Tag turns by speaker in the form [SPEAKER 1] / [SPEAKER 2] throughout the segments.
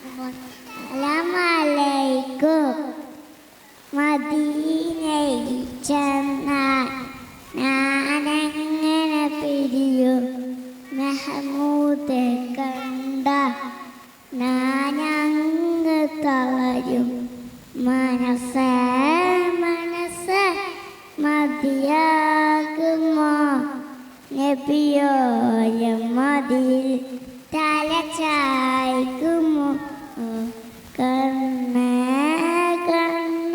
[SPEAKER 1] അസ്സലാമലൈക്കും. മദീനയിൽ ചെന്നാൽ ഞാനെങ്ങനെ പിരിയും? മെഹമൂദെ കണ്ട ഞാനങ്ങ് തളരും. മനസ്സേ മനസ്സേ മതിയാകുമോ? നബിയോയ മതിൽ തല ചായ്ക്കുമോ? കണ്ണേ കണ്ണ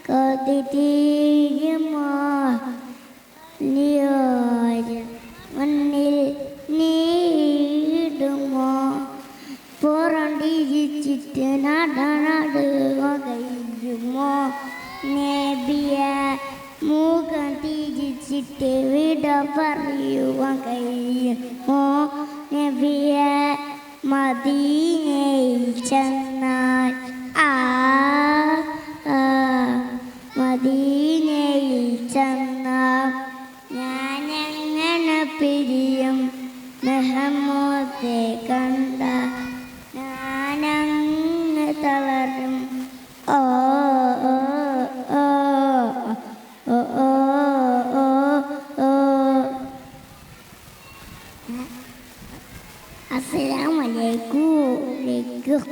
[SPEAKER 1] കൊതി തീരുമോ? ലിയോയ മുന്നിൽ നീടുമോ? പുറണ്ടിരിച്ചിട്ട് നടനടുകയുമോ? നബിയ മുഖം തിരിച്ചിട്ട് വിട പറയുവാൻ കഴിയുമോ? നബിയ മദീനയിൽ ചെന്നാൽ മദീനയിൽ ചെന്നാൽ ഞാനെങ്ങനെ പിരിയും? മെഹമൂദെ കണ്ട ഞാനങ്ങ് തളരും. ഓ ഓ ഓ ഓ ഓ ഓ ഓ. അസ്സലാമു അലൈക്കും.